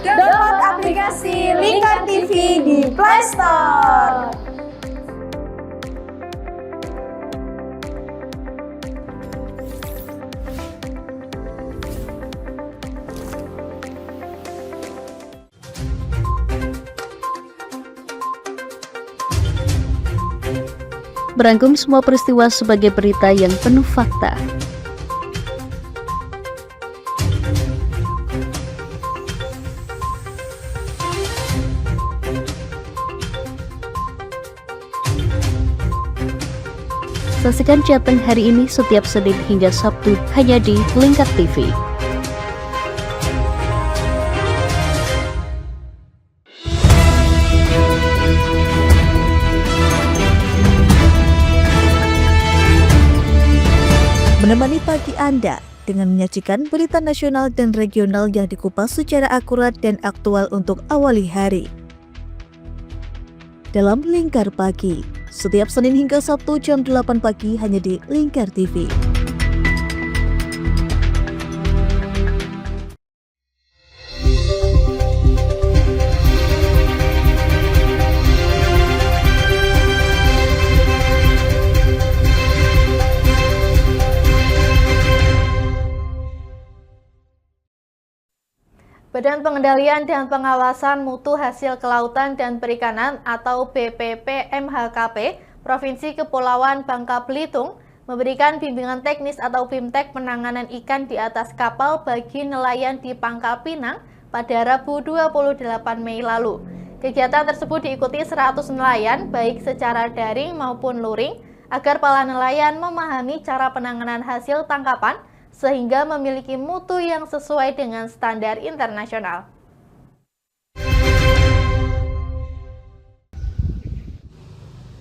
download aplikasi Lingkar TV di Play Store. Merangkum semua peristiwa sebagai berita yang penuh fakta. Saksikan Jateng hari ini setiap Senin hingga Sabtu hanya di Lingkar TV. Menemani pagi Anda dengan menyajikan berita nasional dan regional yang dikupas secara akurat dan aktual untuk awali hari. Dalam Lingkar Pagi, setiap Senin hingga Sabtu jam 8 pagi hanya di Lingkar TV. Badan Pengendalian dan Pengawasan Mutu Hasil Kelautan dan Perikanan atau BPP MHKP Provinsi Kepulauan Bangka Belitung memberikan bimbingan teknis atau BIMTEK penanganan ikan di atas kapal bagi nelayan di Pangkal Pinang pada Rabu 28 Mei lalu. Kegiatan tersebut diikuti 100 nelayan baik secara daring maupun luring agar para nelayan memahami cara penanganan hasil tangkapan sehingga memiliki mutu yang sesuai dengan standar internasional.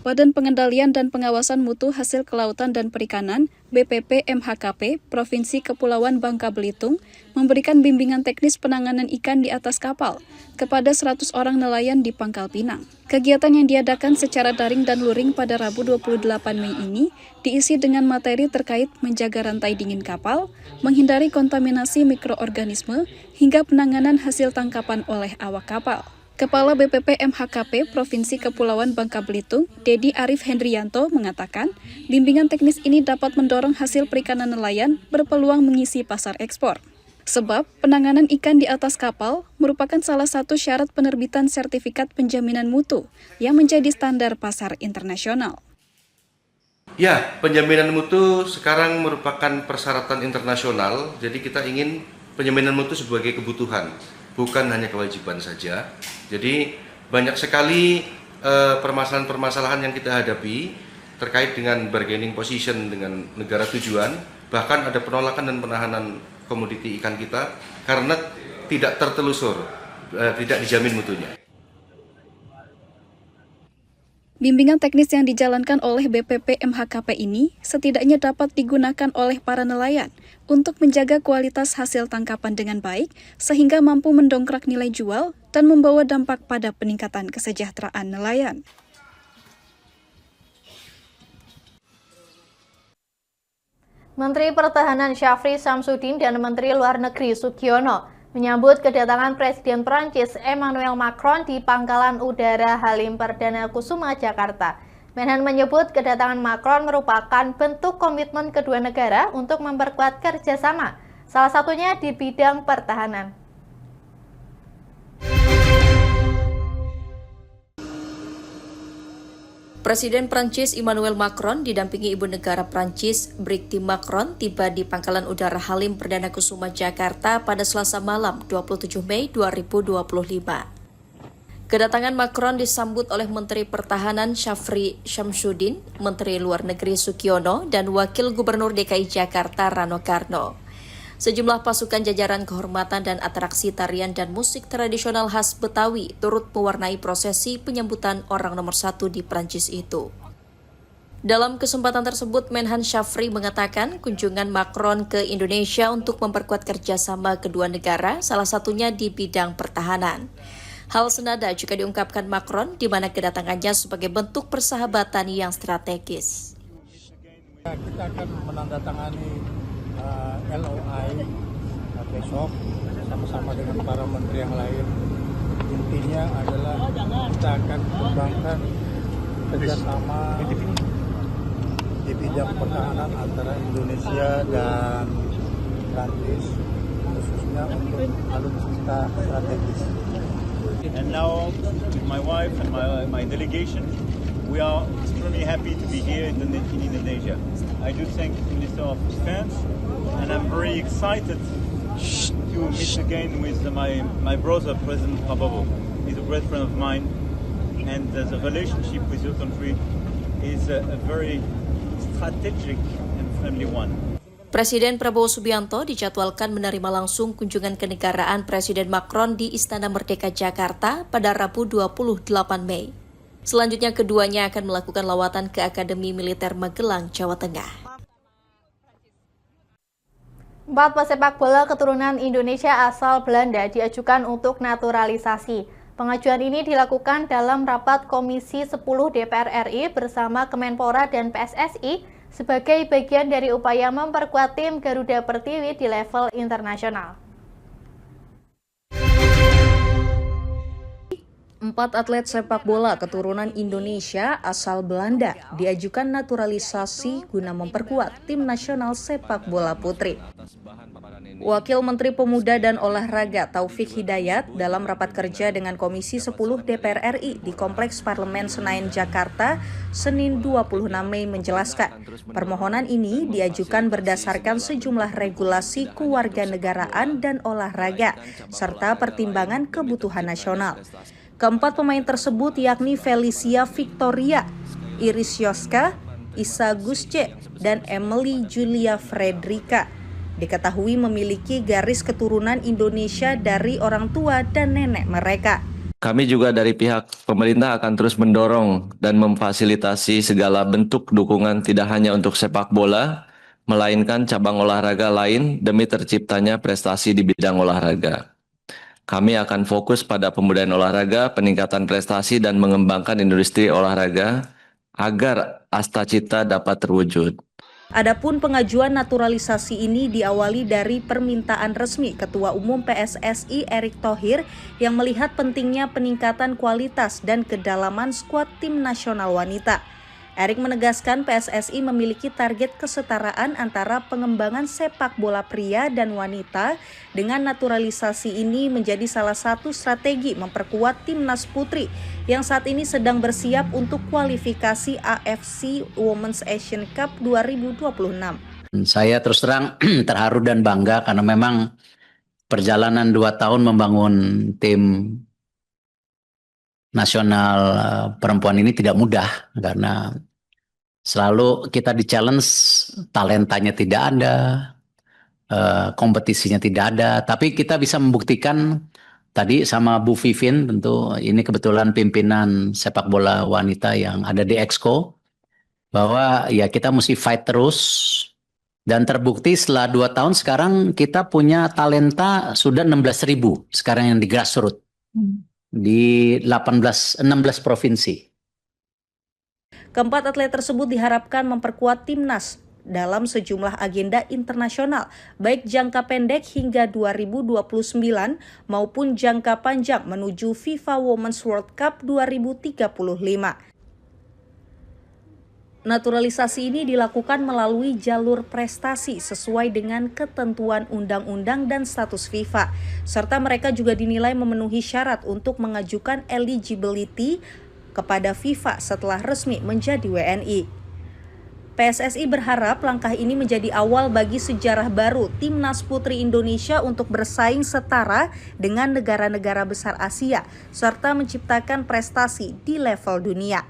Badan Pengendalian dan Pengawasan Mutu Hasil Kelautan dan Perikanan (BPP MHKP) Provinsi Kepulauan Bangka Belitung memberikan bimbingan teknis penanganan ikan di atas kapal kepada 100 orang nelayan di Pangkal Pinang. Kegiatan yang diadakan secara daring dan luring pada Rabu 28 Mei ini diisi dengan materi terkait menjaga rantai dingin kapal, menghindari kontaminasi mikroorganisme, hingga penanganan hasil tangkapan oleh awak kapal. Kepala BPP MHKP Provinsi Kepulauan Bangka Belitung, Dedi Arif Hendrianto, mengatakan bimbingan teknis ini dapat mendorong hasil perikanan nelayan berpeluang mengisi pasar ekspor. Sebab penanganan ikan di atas kapal merupakan salah satu syarat penerbitan sertifikat penjaminan mutu yang menjadi standar pasar internasional. Ya, penjaminan mutu sekarang merupakan persyaratan internasional, jadi kita ingin penjaminan mutu sebagai kebutuhan, bukan hanya kewajiban saja. Jadi banyak sekali permasalahan-permasalahan yang kita hadapi terkait dengan bargaining position dengan negara tujuan, bahkan ada penolakan dan penahanan komoditi ikan kita karena tidak tertelusur, tidak dijamin mutunya. Bimbingan teknis yang dijalankan oleh BPP MHKP ini setidaknya dapat digunakan oleh para nelayan untuk menjaga kualitas hasil tangkapan dengan baik sehingga mampu mendongkrak nilai jual dan membawa dampak pada peningkatan kesejahteraan nelayan. Menteri Pertahanan Syafri Samsudin dan Menteri Luar Negeri Sugiono menyambut kedatangan Presiden Prancis Emmanuel Macron di Pangkalan Udara Halim Perdana Kusuma, Jakarta. Menhan menyebut kedatangan Macron merupakan bentuk komitmen kedua negara untuk memperkuat kerjasama, salah satunya di bidang pertahanan. Presiden Prancis Emmanuel Macron didampingi Ibu Negara Prancis Brigitte Macron tiba di Pangkalan Udara Halim Perdana Kusuma, Jakarta pada Selasa malam 27 Mei 2025. Kedatangan Macron disambut oleh Menteri Pertahanan Syafri Samsudin, Menteri Luar Negeri Sugiono, dan Wakil Gubernur DKI Jakarta Rano Karno. Sejumlah pasukan jajaran kehormatan dan atraksi tarian dan musik tradisional khas Betawi turut mewarnai prosesi penyambutan orang nomor 1 di Prancis itu. Dalam kesempatan tersebut, Menhan Syafri mengatakan kunjungan Macron ke Indonesia untuk memperkuat kerjasama kedua negara, salah satunya di bidang pertahanan. Hal senada juga diungkapkan Macron, di mana kedatangannya sebagai bentuk persahabatan yang strategis. Kita akan menandatangani LOI besok sama-sama dengan para menteri yang lain. Intinya adalah kita akan kembangkan kerjasama di bidang pertahanan antara Indonesia dan Prancis, khususnya untuk alutsista strategis. And now with my wife and my delegation, we are extremely happy to be here in Indonesia. I do thank the Minister of Defense, and I'm very excited to meet again with my brother, President Prabowo. He's a great friend of mine, and the relationship with your country is a very strategic and friendly one. Presiden Prabowo Subianto dijadwalkan menerima langsung kunjungan kenegaraan Presiden Macron di Istana Merdeka Jakarta pada Rabu 28 Mei. Selanjutnya keduanya akan melakukan lawatan ke Akademi Militer Magelang, Jawa Tengah. 4 pesepak bola keturunan Indonesia asal Belanda diajukan untuk naturalisasi. Pengajuan ini dilakukan dalam rapat Komisi 10 DPR RI bersama Kemenpora dan PSSI sebagai bagian dari upaya memperkuat tim Garuda Pertiwi di level internasional. 4 atlet sepak bola keturunan Indonesia asal Belanda diajukan naturalisasi guna memperkuat tim nasional sepak bola putri. Wakil Menteri Pemuda dan Olahraga Taufik Hidayat dalam rapat kerja dengan Komisi 10 DPR RI di Kompleks Parlemen Senayan, Jakarta, Senin 26 Mei menjelaskan, permohonan ini diajukan berdasarkan sejumlah regulasi kewarganegaraan dan olahraga, serta pertimbangan kebutuhan nasional. Keempat pemain tersebut yakni Felicia Victoria, Iris Yoska, Isa Gusce, dan Emily Julia Fredrika. Diketahui memiliki garis keturunan Indonesia dari orang tua dan nenek mereka. Kami juga dari pihak pemerintah akan terus mendorong dan memfasilitasi segala bentuk dukungan tidak hanya untuk sepak bola, melainkan cabang olahraga lain demi terciptanya prestasi di bidang olahraga. Kami akan fokus pada pembudayaan olahraga, peningkatan prestasi, dan mengembangkan industri olahraga agar Astacita dapat terwujud. Adapun pengajuan naturalisasi ini diawali dari permintaan resmi Ketua Umum PSSI Erick Thohir yang melihat pentingnya peningkatan kualitas dan kedalaman skuad tim nasional wanita. Erick menegaskan PSSI memiliki target kesetaraan antara pengembangan sepak bola pria dan wanita, dengan naturalisasi ini menjadi salah satu strategi memperkuat timnas putri yang saat ini sedang bersiap untuk kualifikasi AFC Women's Asian Cup 2026. Saya terus terang terharu dan bangga karena memang perjalanan 2 tahun membangun tim nasional perempuan ini tidak mudah karena selalu kita di-challenge, talentanya tidak ada, kompetisinya tidak ada, tapi kita bisa membuktikan tadi sama Bu Vivin, tentu ini kebetulan pimpinan sepak bola wanita yang ada di Exco, bahwa ya kita mesti fight terus, dan terbukti setelah 2 tahun sekarang kita punya talenta sudah 16.000 sekarang yang di grassroots. Di 16 provinsi. Keempat atlet tersebut diharapkan memperkuat timnas dalam sejumlah agenda internasional, baik jangka pendek hingga 2029 maupun jangka panjang menuju FIFA Women's World Cup 2035. Naturalisasi ini dilakukan melalui jalur prestasi sesuai dengan ketentuan undang-undang dan status FIFA, serta mereka juga dinilai memenuhi syarat untuk mengajukan eligibility kepada FIFA setelah resmi menjadi WNI. PSSI berharap langkah ini menjadi awal bagi sejarah baru Timnas Putri Indonesia untuk bersaing setara dengan negara-negara besar Asia, serta menciptakan prestasi di level dunia.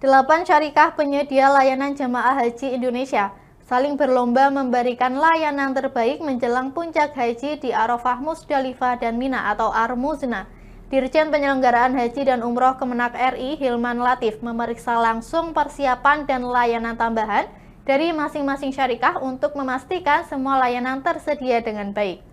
8 syarikah penyedia layanan jamaah haji Indonesia saling berlomba memberikan layanan terbaik menjelang puncak haji di Arafah, Musdalifah, dan Mina atau Armuzna. Dirjen Penyelenggaraan Haji dan Umroh Kemenak RI Hilman Latif memeriksa langsung persiapan dan layanan tambahan dari masing-masing syarikah untuk memastikan semua layanan tersedia dengan baik.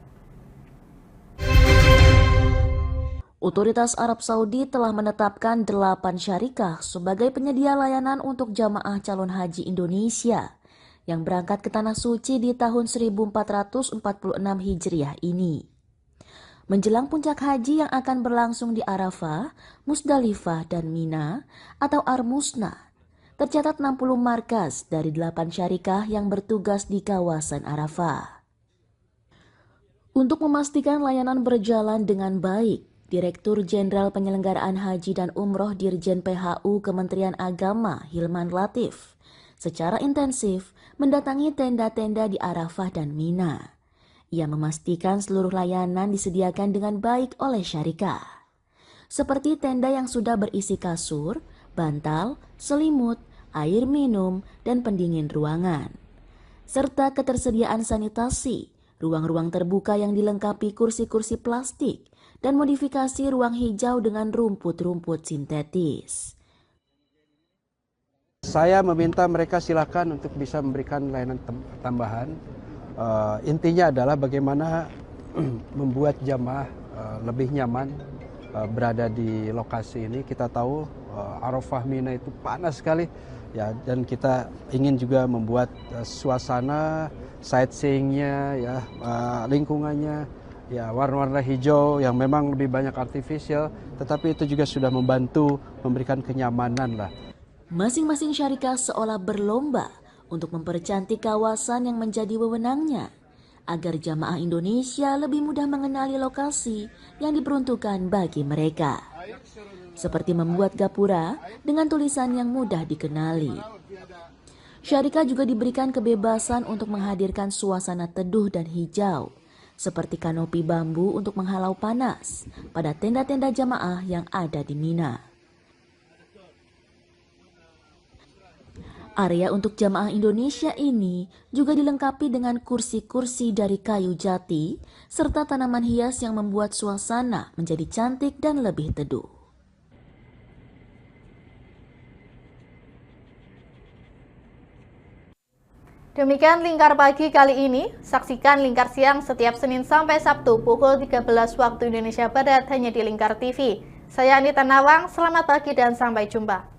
Otoritas Arab Saudi telah menetapkan 8 syarikah sebagai penyedia layanan untuk jamaah calon haji Indonesia yang berangkat ke Tanah Suci di tahun 1446 Hijriah ini. Menjelang puncak haji yang akan berlangsung di Arafah, Musdalifah, dan Mina atau Armusna, tercatat 60 markas dari 8 syarikah yang bertugas di kawasan Arafah. Untuk memastikan layanan berjalan dengan baik, Direktur Jenderal Penyelenggaraan Haji dan Umroh Dirjen PHU Kementerian Agama Hilman Latif secara intensif mendatangi tenda-tenda di Arafah dan Mina. Ia memastikan seluruh layanan disediakan dengan baik oleh syarikah, seperti tenda yang sudah berisi kasur, bantal, selimut, air minum, dan pendingin ruangan, serta ketersediaan sanitasi, ruang-ruang terbuka yang dilengkapi kursi-kursi plastik, dan modifikasi ruang hijau dengan rumput-rumput sintetis. Saya meminta mereka silakan untuk bisa memberikan layanan tambahan. Intinya adalah bagaimana membuat jamaah lebih nyaman berada di lokasi ini. Kita tahu Arafah Mina itu panas sekali, ya, dan kita ingin juga membuat suasana sightseeingnya, ya, lingkungannya ya warna-warna hijau yang memang lebih banyak artificial, tetapi itu juga sudah membantu memberikan kenyamanan lah. Masing-masing syarikah seolah berlomba untuk mempercantik kawasan yang menjadi wewenangnya, agar jamaah Indonesia lebih mudah mengenali lokasi yang diperuntukkan bagi mereka. Seperti membuat gapura dengan tulisan yang mudah dikenali. Syarikah juga diberikan kebebasan untuk menghadirkan suasana teduh dan hijau, seperti kanopi bambu untuk menghalau panas pada tenda-tenda jamaah yang ada di Mina. Area untuk jamaah Indonesia ini juga dilengkapi dengan kursi-kursi dari kayu jati serta tanaman hias yang membuat suasana menjadi cantik dan lebih teduh. Demikian Lingkar Pagi kali ini. Saksikan Lingkar Siang setiap Senin sampai Sabtu pukul 13 waktu Indonesia Barat hanya di Lingkar TV. Saya Anita Nawang, selamat pagi dan sampai jumpa.